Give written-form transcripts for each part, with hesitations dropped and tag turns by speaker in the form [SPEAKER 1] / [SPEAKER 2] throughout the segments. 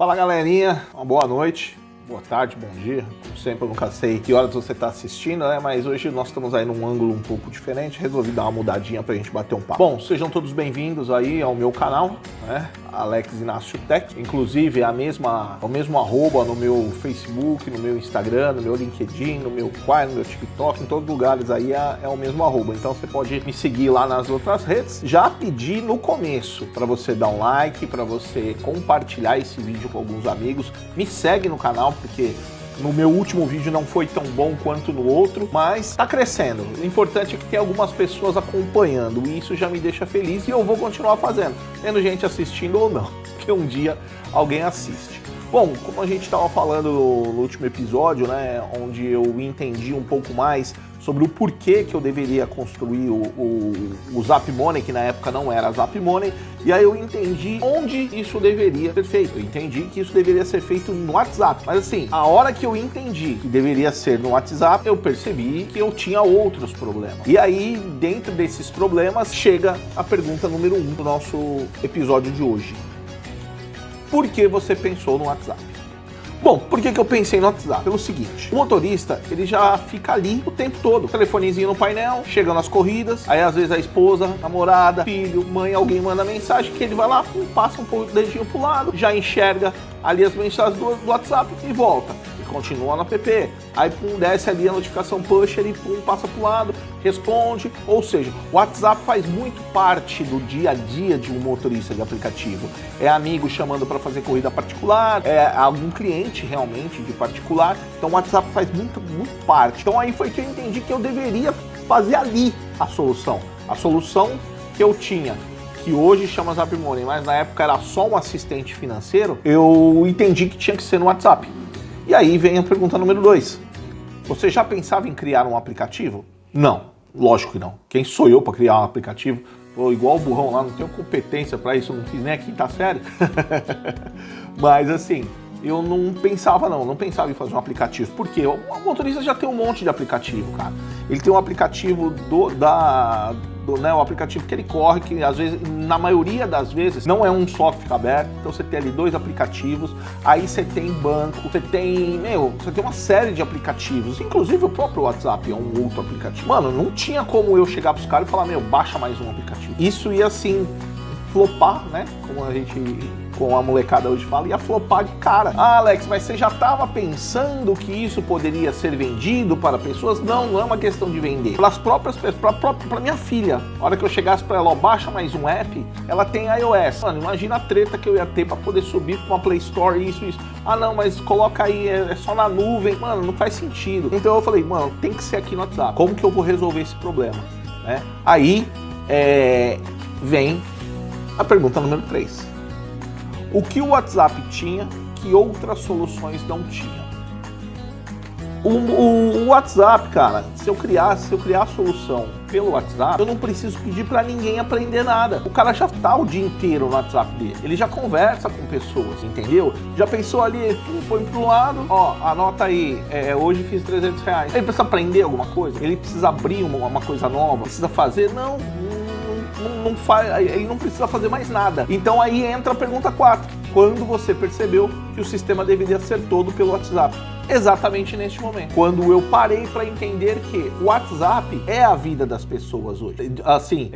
[SPEAKER 1] Fala galerinha, uma boa noite, boa tarde, bom dia. Como sempre, eu nunca sei que horas você está assistindo, né? Mas hoje nós estamos aí num ângulo um pouco diferente, resolvi dar uma mudadinha pra gente bater um papo. Bom, sejam todos bem-vindos aí ao meu canal, né? Alex Inácio Tech. Inclusive é o mesmo arroba no meu Facebook, no meu Instagram, no meu LinkedIn, no meu Quai, no meu TikTok, em todos os lugares aí é o mesmo arroba. Então você pode me seguir lá nas outras redes. Já pedi no começo para você dar um like, para você compartilhar esse vídeo com alguns amigos. Me segue no canal, porque no meu último vídeo não foi tão bom quanto no outro, mas tá crescendo. O importante é que tem algumas pessoas acompanhando e isso já me deixa feliz e eu vou continuar fazendo, tendo gente assistindo ou não, porque um dia alguém assiste. Bom, como a gente estava falando no último episódio, né, onde eu entendi um pouco mais sobre o porquê que eu deveria construir o Zap Money, que na época não era Zap Money, e aí eu entendi onde isso deveria ser feito. Eu entendi que isso deveria ser feito no WhatsApp, mas assim, a hora que eu entendi que deveria ser no WhatsApp, eu percebi que eu tinha outros problemas. E aí, dentro desses problemas, chega a pergunta número 1 do nosso episódio de hoje. Por que você pensou no WhatsApp? Bom, por que eu pensei no WhatsApp? Pelo seguinte, o motorista, ele já fica ali o tempo todo, telefonezinho no painel, chega nas corridas, aí às vezes a esposa, namorada, filho, mãe, alguém manda mensagem que ele vai lá, passa um pouco o dedinho pro lado, já enxerga ali as mensagens do WhatsApp e volta. Continua no app, aí pum, desce ali a notificação push, ele pum, passa pro lado, responde, ou seja, o WhatsApp faz muito parte do dia a dia de um motorista de aplicativo. É amigo chamando para fazer corrida particular, é algum cliente realmente de particular, então o WhatsApp faz muito parte. Então aí foi que eu entendi que eu deveria fazer ali a solução que eu tinha, que hoje chama Zap Money, mas na época era só um assistente financeiro, eu entendi que tinha que ser no WhatsApp. E aí vem a pergunta número 2. Você já pensava em criar um aplicativo? Não, lógico que não. Quem sou eu para criar um aplicativo? Tô igual o burrão lá, não tenho competência para isso, não fiz nem a quinta série. Mas assim, eu não pensava em fazer um aplicativo. Por quê? O motorista já tem um monte de aplicativo, cara. Ele tem um aplicativo o aplicativo que ele corre, que às vezes, na maioria das vezes, não é um só que fica aberto, então você tem ali 2 aplicativos, aí você tem banco, você tem uma série de aplicativos, inclusive o próprio WhatsApp é um outro aplicativo. Mano, não tinha como eu chegar pros caras e falar, baixa mais um aplicativo. Isso ia assim, flopar, né, como a molecada hoje fala, ia flopar de cara. Ah, Alex, mas você já estava pensando que isso poderia ser vendido para pessoas? Não é uma questão de vender. Pelas próprias pessoas, para minha filha, a hora que eu chegasse para ela, baixa mais um app, ela tem iOS. Mano, imagina a treta que eu ia ter para poder subir com uma Play Store, isso. Ah, não, mas coloca aí, é só na nuvem. Mano, não faz sentido. Então eu falei, mano, tem que ser aqui no WhatsApp. Como que eu vou resolver esse problema? Né? Aí vem a pergunta número 3. O que o WhatsApp tinha que outras soluções não tinham? O WhatsApp, cara, se eu criar a solução pelo WhatsApp, eu não preciso pedir para ninguém aprender nada. O cara já tá o dia inteiro no WhatsApp dele. Ele já conversa com pessoas, entendeu? Já pensou ali, foi pro lado, ó, anota aí, hoje fiz R$300. Ele precisa aprender alguma coisa? Ele precisa abrir uma coisa nova? Precisa fazer? Não faz, ele não precisa fazer mais nada. Então aí entra a pergunta 4. Quando você percebeu que o sistema deveria ser todo pelo WhatsApp? Exatamente neste momento. Quando eu parei para entender que o WhatsApp é a vida das pessoas hoje. Assim,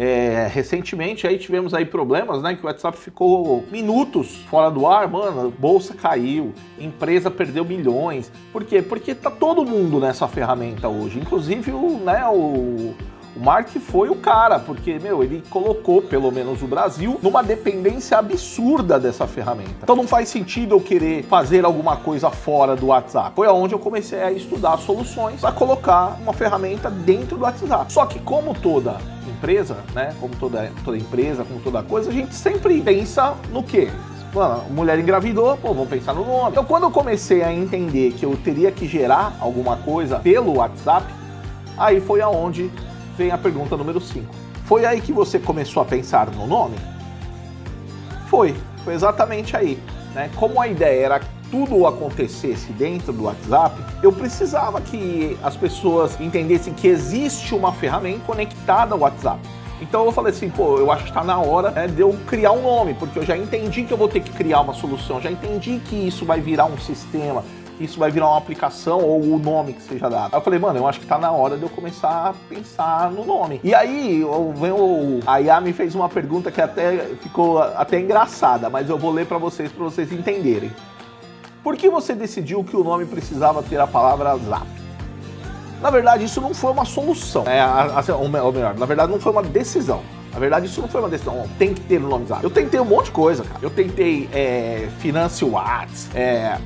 [SPEAKER 1] recentemente aí tivemos aí problemas, né? Que o WhatsApp ficou minutos fora do ar, mano, bolsa caiu, empresa perdeu milhões. Por quê? Porque tá todo mundo nessa ferramenta hoje. Inclusive o Mark foi o cara, porque, ele colocou, pelo menos o Brasil, numa dependência absurda dessa ferramenta. Então não faz sentido eu querer fazer alguma coisa fora do WhatsApp. Foi onde eu comecei a estudar soluções para colocar uma ferramenta dentro do WhatsApp. Só que como toda empresa, né, como toda empresa, como toda coisa, a gente sempre pensa no quê? Mano, a mulher engravidou, vamos pensar no nome. Então quando eu comecei a entender que eu teria que gerar alguma coisa pelo WhatsApp, aí foi aonde vem a pergunta número 5. Foi aí que você começou a pensar no nome? Foi exatamente aí, né? Como a ideia era que tudo acontecesse dentro do WhatsApp, eu precisava que as pessoas entendessem que existe uma ferramenta conectada ao WhatsApp. Então eu falei assim, pô, eu acho que tá na hora, né, de eu criar um nome, porque eu já entendi que eu vou ter que criar uma solução, já entendi que isso vai virar um sistema, que isso vai virar uma aplicação ou o nome que seja dado. Aí eu falei, mano, eu acho que tá na hora de eu começar a pensar no nome. E aí, a IA me fez uma pergunta que ficou até engraçada, mas eu vou ler pra vocês entenderem. Por que você decidiu que o nome precisava ter a palavra Zap? Na verdade, isso não foi uma solução, ou melhor, na verdade não foi uma decisão. Na verdade, isso não foi uma decisão, tem que ter o nome Zap. Eu tentei um monte de coisa, cara. Eu tentei Finance Whats,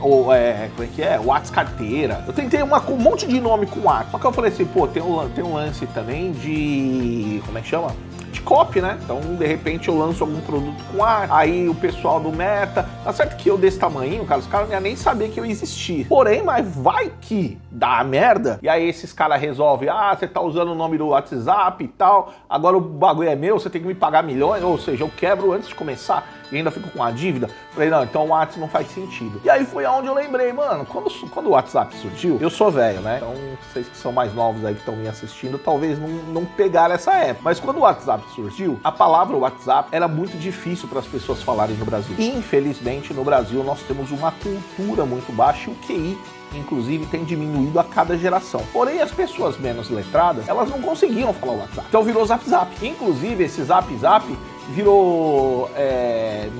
[SPEAKER 1] como é que é? Whats Carteira. Eu tentei um monte de nome com Whats. Só que eu falei assim, pô, tem um lance também de... como é que chama? De copy, né? Então, de repente, eu lanço algum produto com ar, aí o pessoal do Meta, tá certo que eu desse tamanho, cara, os caras não iam nem saber que eu existia. Porém, mas vai que dá merda, e aí esses caras resolvem, você tá usando o nome do WhatsApp e tal, agora o bagulho é meu, você tem que me pagar milhões, ou seja, eu quebro antes de começar e ainda fico com a dívida. Falei, não, então o WhatsApp não faz sentido. E aí foi aonde eu lembrei, mano, quando o WhatsApp surgiu, eu sou velho, né? Então, vocês que são mais novos aí que estão me assistindo, talvez não pegaram essa época. Mas quando o WhatsApp surgiu, a palavra WhatsApp era muito difícil para as pessoas falarem no Brasil. E, infelizmente, no Brasil nós temos uma cultura muito baixa e o QI, inclusive, tem diminuído a cada geração. Porém, as pessoas menos letradas, elas não conseguiam falar o WhatsApp. Então virou Zap Zap. Inclusive, esse Zap Zap virou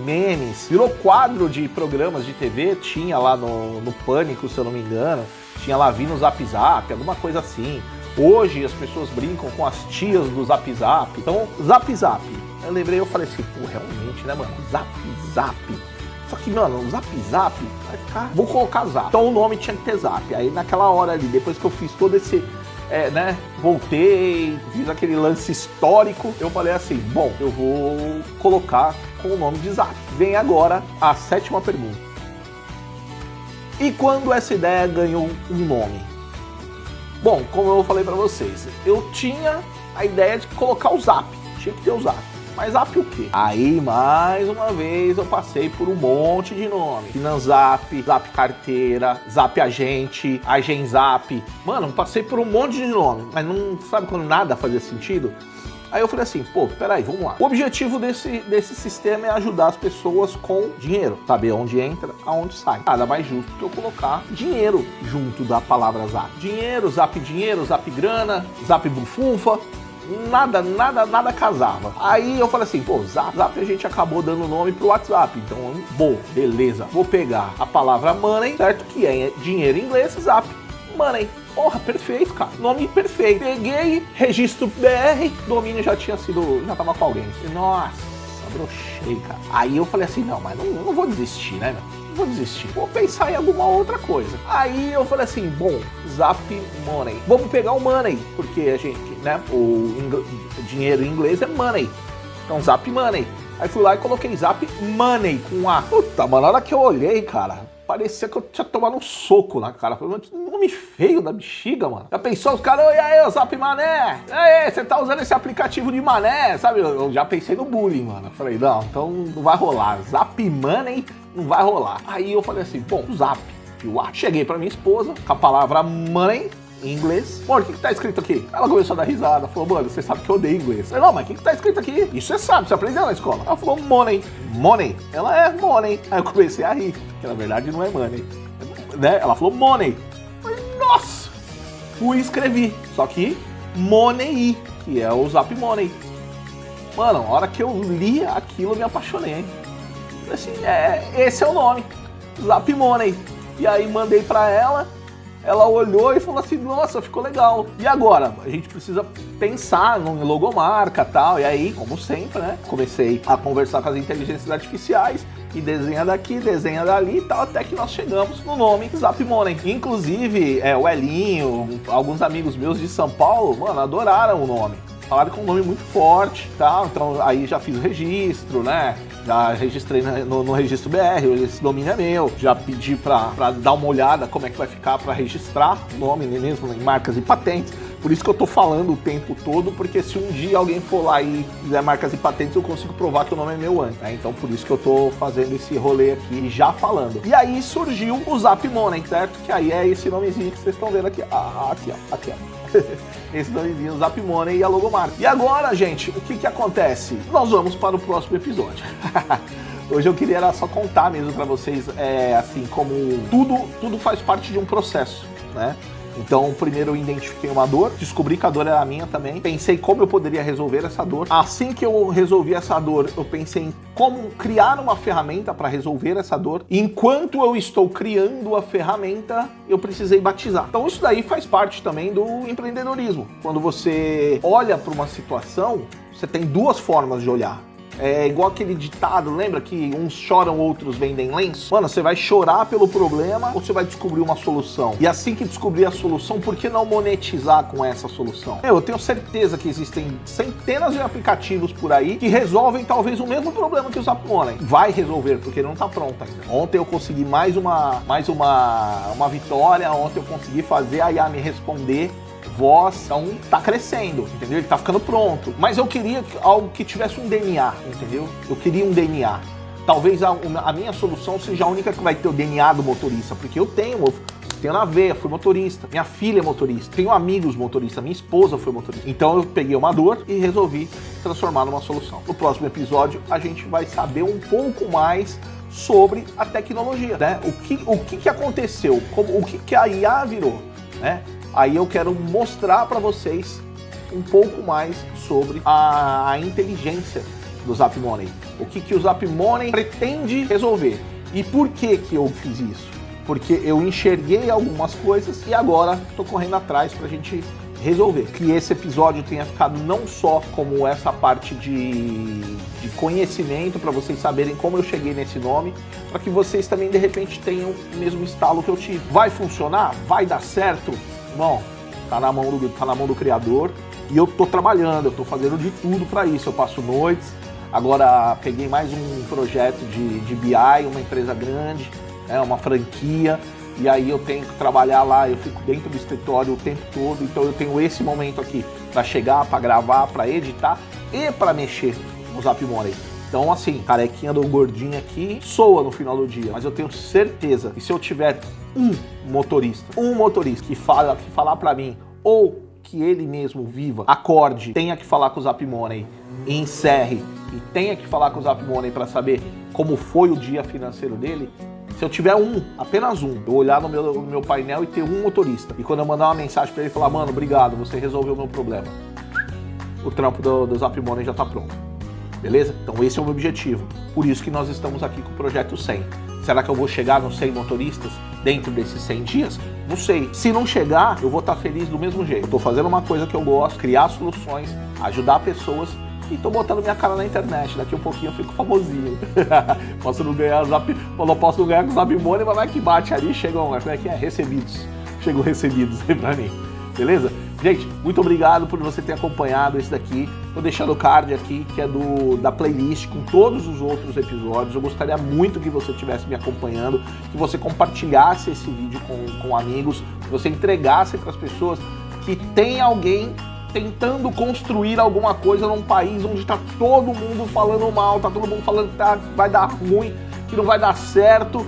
[SPEAKER 1] memes, virou quadro de programas de TV, tinha lá no Pânico, se eu não me engano, tinha lá vindo o Zap Zap, alguma coisa assim. Hoje as pessoas brincam com as tias do Zap Zap. Então, Zap Zap. Eu lembrei, eu falei assim, pô, realmente, né, mano? Zap Zap. Só que, mano, o Zap Zap vai ficar... Vou colocar Zap. Então o nome tinha que ter Zap. Aí naquela hora ali, depois que eu fiz todo esse... voltei, fiz aquele lance histórico, eu falei assim, bom, eu vou colocar com o nome de Zap. Vem agora a 7ª pergunta. E quando essa ideia ganhou um nome? Bom, como eu falei pra vocês, eu tinha a ideia de colocar o Zap. Tinha que ter o Zap. Mas Zap o quê? Aí, mais uma vez, eu passei por um monte de nome. Finanzap, Zap Carteira, Zap Agente, Agenzap. Mano, eu passei por um monte de nome. Mas não sabe quando nada fazia sentido? Aí eu falei assim, pô, peraí, vamos lá. O objetivo desse sistema é ajudar as pessoas com dinheiro. Saber onde entra, aonde sai. Nada mais justo que eu colocar dinheiro junto da palavra Zap. Dinheiro, Zap grana, Zap bufunfa. Nada casava. Aí eu falei assim, pô, Zap a gente acabou dando nome pro WhatsApp. Então, beleza. Vou pegar a palavra money, certo? Que é dinheiro em inglês, Zap. Money. Porra, perfeito, cara. Nome perfeito. Peguei, registro BR, domínio já tava com alguém. Nossa, brochei, cara. Aí eu falei assim, não, mas não vou desistir, né, meu? Vou desistir, vou pensar em alguma outra coisa. Aí eu falei assim, bom, Zap Money. Vamos pegar o Money, porque a gente, né, o dinheiro em inglês é Money. Então Zap Money. Aí fui lá e coloquei Zap Money com A. Puta, mano, na hora que eu olhei, cara, parecia que eu tinha tomado um soco na cara. Falei, nome feio da bexiga, mano. Já pensou os caras, e aí, Zap Mané? E aí, você tá usando esse aplicativo de mané? Sabe, eu já pensei no bullying, mano. Falei, não, então não vai rolar. Zap Money não vai rolar. Aí eu falei assim, bom, Zap. Cheguei pra minha esposa com a palavra money em inglês. Mano, o que tá escrito aqui? Ela começou a dar risada. Falou, mano, você sabe que eu odeio inglês. Eu falei, não, mas o que tá escrito aqui? Isso você sabe, você aprendeu na escola. Ela falou, money. Money? Ela é money. Aí eu comecei a rir, que na verdade não é money. Né? Ela falou, money. Eu falei, nossa. Fui e escrevi. Só que money, que é o Zap Money. Mano, a hora que eu li aquilo, eu me apaixonei. Assim, esse é o nome, Zap Money. E aí mandei pra ela olhou e falou assim, nossa, ficou legal. E agora? A gente precisa pensar em logomarca e tal. E aí, como sempre, né, comecei a conversar com as inteligências artificiais e desenha daqui, desenha dali e tal, até que nós chegamos no nome Zap Money. Inclusive, o Elinho, alguns amigos meus de São Paulo, mano, adoraram o nome. Falaram que é um nome muito forte, tá? Então aí já fiz o registro, né? Já registrei no registro BR, esse domínio é meu. Já pedi pra dar uma olhada como é que vai ficar pra registrar o nome mesmo em marcas e patentes. Por isso que eu tô falando o tempo todo, porque se um dia alguém for lá e fizer marcas e patentes, eu consigo provar que o nome é meu antes, né? Então por isso que eu tô fazendo esse rolê aqui já falando. E aí surgiu o Zap Money, certo? Que aí é esse nomezinho que vocês estão vendo aqui. Aqui, ó. Esse nomezinho, Zap Money e a logomarca. E agora, gente, o que acontece? Nós vamos para o próximo episódio. Hoje eu queria só contar mesmo para vocês, assim, como tudo faz parte de um processo, né? Então, primeiro eu identifiquei uma dor, descobri que a dor era minha também, pensei como eu poderia resolver essa dor. Assim que eu resolvi essa dor, eu pensei em como criar uma ferramenta para resolver essa dor. E enquanto eu estou criando a ferramenta, eu precisei batizar. Então isso daí faz parte também do empreendedorismo. Quando você olha para uma situação, você tem duas formas de olhar. É igual aquele ditado, lembra que uns choram, outros vendem lenço? Mano, você vai chorar pelo problema ou você vai descobrir uma solução? E assim que descobrir a solução, por que não monetizar com essa solução? Eu tenho certeza que existem centenas de aplicativos por aí que resolvem talvez o mesmo problema que o Zap Money. Vai resolver, porque ele não tá pronto ainda. Ontem eu consegui mais uma vitória, ontem eu consegui fazer a IA me responder voz, então tá crescendo, entendeu? Ele tá ficando pronto. Mas eu queria algo que tivesse um DNA, entendeu? Eu queria um DNA. Talvez a minha solução seja a única que vai ter o DNA do motorista, porque eu tenho na veia, fui motorista, minha filha é motorista, tenho amigos motoristas, minha esposa foi motorista. Então eu peguei uma dor e resolvi transformar numa solução. No próximo episódio a gente vai saber um pouco mais sobre a tecnologia, né? O que aconteceu, o que a IA virou, né? Aí eu quero mostrar para vocês um pouco mais sobre a inteligência do Zap Money. O que o Zap Money pretende resolver. E por que eu fiz isso? Porque eu enxerguei algumas coisas e agora estou correndo atrás para a gente resolver. Que esse episódio tenha ficado não só como essa parte de conhecimento, para vocês saberem como eu cheguei nesse nome, para que vocês também de repente tenham o mesmo estalo que eu tive. Vai funcionar? Vai dar certo? Bom, tá na mão do criador e eu tô trabalhando, eu tô fazendo de tudo para isso. Eu passo noites, agora peguei mais um projeto de BI, uma empresa grande, uma franquia, e aí eu tenho que trabalhar lá, eu fico dentro do escritório o tempo todo, então eu tenho esse momento aqui para chegar, para gravar, para editar e para mexer no Zap Money. Então, assim, carequinha do gordinho aqui soa no final do dia, mas eu tenho certeza que se eu tiver um motorista que falar para mim, ou que ele mesmo viva, acorde, tenha que falar com o Zap Money e encerre, e tenha que falar com o Zap Money para saber como foi o dia financeiro dele, se eu tiver apenas um, eu olhar no meu painel e ter um motorista, e quando eu mandar uma mensagem para ele falar, mano, obrigado, você resolveu o meu problema, o trampo do Zap Money já tá pronto. Beleza? Então esse é o meu objetivo. Por isso que nós estamos aqui com o Projeto 100. Será que eu vou chegar nos 100 motoristas dentro desses 100 dias? Não sei. Se não chegar, eu vou estar feliz do mesmo jeito. Eu tô fazendo uma coisa que eu gosto, criar soluções, ajudar pessoas e tô botando minha cara na internet. Daqui um pouquinho eu fico famosinho. Posso não ganhar com o Zap Money, mas vai que bate ali, chegam, como é que é? Recebidos. Chegam recebidos aí pra mim. Beleza? Gente, muito obrigado por você ter acompanhado esse daqui. Tô deixando o card aqui, que é da playlist com todos os outros episódios. Eu gostaria muito que você estivesse me acompanhando, que você compartilhasse esse vídeo com amigos, que você entregasse para as pessoas que tem alguém tentando construir alguma coisa num país onde tá todo mundo falando mal, tá todo mundo falando que vai dar ruim, que não vai dar certo.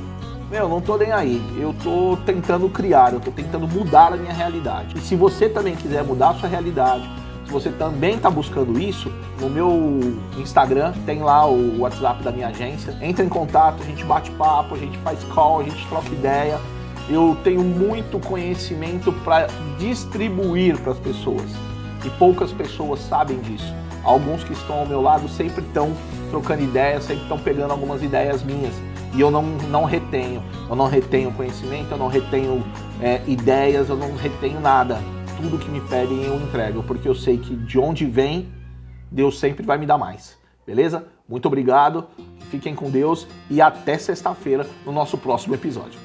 [SPEAKER 1] Meu, não tô nem aí, eu tô tentando criar, eu tô tentando mudar a minha realidade. E se você também quiser mudar a sua realidade, se você também tá buscando isso, no meu Instagram tem lá o WhatsApp da minha agência. Entra em contato, a gente bate papo, a gente faz call, a gente troca ideia. Eu tenho muito conhecimento para distribuir para as pessoas e poucas pessoas sabem disso. Alguns que estão ao meu lado sempre estão trocando ideias, sempre estão pegando algumas ideias minhas. E eu não retenho conhecimento, eu não retenho ideias, eu não retenho nada. Tudo que me pedem eu entrego, porque eu sei que de onde vem, Deus sempre vai me dar mais. Beleza? Muito obrigado, fiquem com Deus e até sexta-feira no nosso próximo episódio.